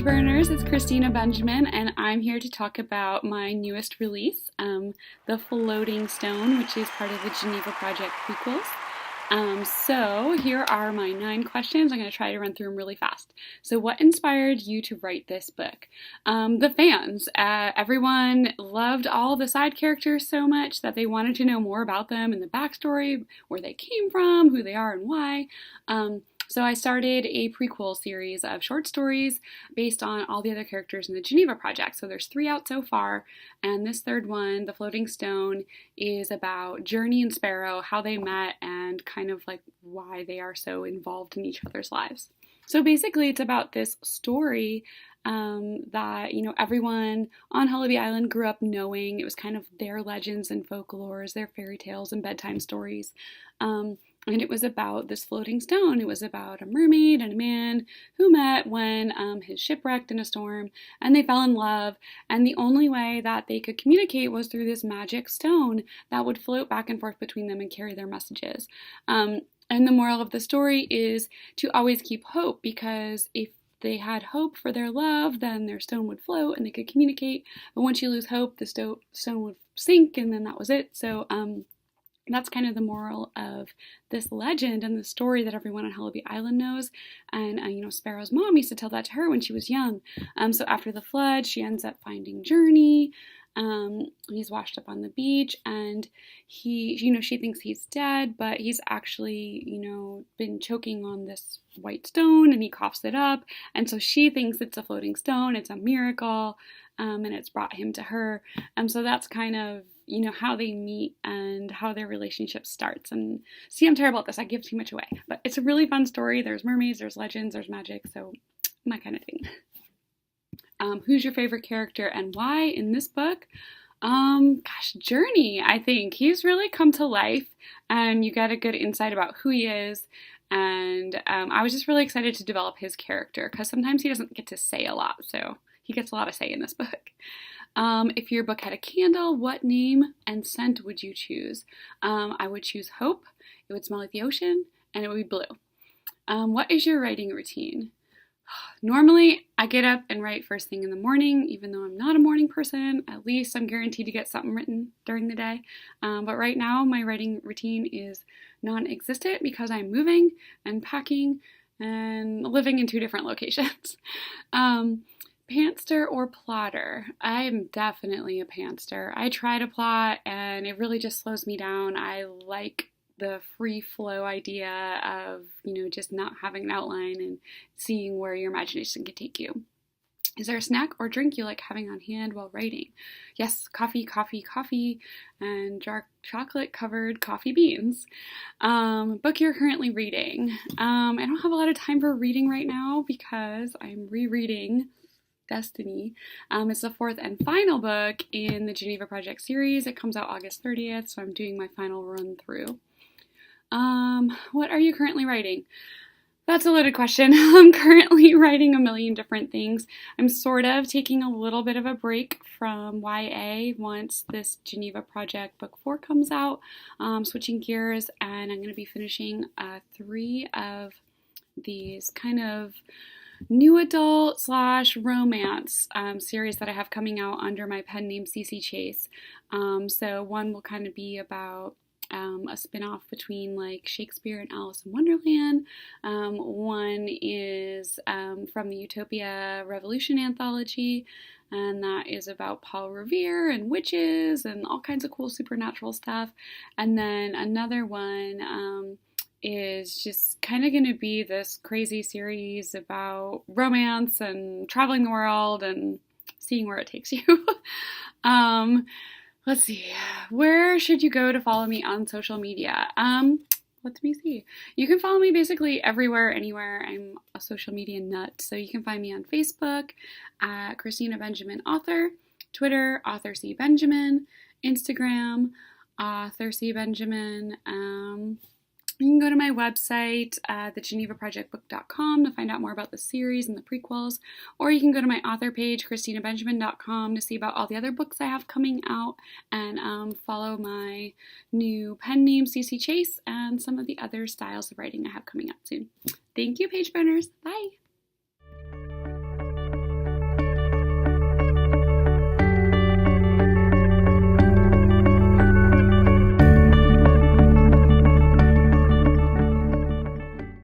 page burners, it's Christina Benjamin, and I'm here to talk about my newest release, The Floating Stone, which is part of the Geneva Project prequels. So here are my 9 questions. I'm going to try to run through them really fast. So what inspired you to write this book? The fans. Everyone loved all the side characters so much that they wanted to know more about them and the backstory, where they came from, who they are, and why. So I started a prequel series of short stories based on all the other characters in the Geneva Project. So there's 3 out so far, and this third one, The Floating Stone, is about Journey and Sparrow, how they met, and kind of like why they are so involved in each other's lives. So basically it's about this story that, everyone on Hullaby Island grew up knowing. It was kind of their legends and folklores, their fairy tales and bedtime stories. And it was about this floating stone. It was about a mermaid and a man who met when his ship wrecked in a storm, and they fell in love. And the only way that they could communicate was through this magic stone that would float back and forth between them and carry their messages. And the moral of the story is to always keep hope, because if they had hope for their love, then their stone would float and they could communicate. But once you lose hope, the stone would sink, and then that was it. So that's kind of the moral of this legend and the story that everyone on Hullaby Island knows. And, Sparrow's mom used to tell that to her when she was young. So after the flood, she ends up finding Journey. He's washed up on the beach, and she thinks he's dead, but he's actually, been choking on this white stone, and he coughs it up. And so she thinks it's a floating stone. It's a miracle. And it's brought him to her. So that's kind of, how they meet and how their relationship starts. And see, I'm terrible at this. I give too much away. But it's a really fun story. There's mermaids, there's legends, there's magic. So my kind of thing. Who's your favorite character and why in this book? Journey, I think. He's really come to life, and you get a good insight about who he is. And I was just really excited to develop his character, because sometimes he doesn't get to say a lot. So he gets a lot of say in this book. If your book had a candle, what name and scent would you choose? I would choose Hope. It would smell like the ocean, and it would be blue. What is your writing routine? Normally, I get up and write first thing in the morning. Even though I'm not a morning person, at least I'm guaranteed to get something written during the day. But right now, my writing routine is non-existent because I'm moving and packing and living in 2 different locations. Pantster or plotter? I am definitely a pantster. I try to plot, and it really just slows me down. I like the free flow idea of, just not having an outline and seeing where your imagination can take you. Is there a snack or drink you like having on hand while writing? Yes, coffee, and chocolate-covered coffee beans. Book you're currently reading. I don't have a lot of time for reading right now because I'm rereading Destiny. It's the 4th and final book in the Geneva Project series. It comes out August 30th, so I'm doing my final run through. What are you currently writing? That's a loaded question. I'm currently writing a million different things. I'm sort of taking a little bit of a break from YA once this Geneva Project book 4 comes out. Switching gears, and I'm going to be finishing 3 of these kind of new adult / romance series that I have coming out under my pen name CC Chase. So one will kind of be about a spin-off between like Shakespeare and Alice in Wonderland. One is from the Utopia Revolution anthology, and that is about Paul Revere and witches and all kinds of cool supernatural stuff. And then another one is just kind of going to be this crazy series about romance and traveling the world and seeing where it takes you. Let's see. Where should you go to follow me on social media? Let me see. You can follow me basically everywhere, anywhere. I'm a social media nut. So you can find me on Facebook at Christina Benjamin Author, Twitter, Author C. Benjamin, Instagram, Author C. Benjamin. You can go to my website, thegenevaprojectbook.com, to find out more about the series and the prequels, or you can go to my author page, ChristinaBenjamin.com, to see about all the other books I have coming out, and follow my new pen name, CC Chase, and some of the other styles of writing I have coming out soon. Thank you, page burners. Bye!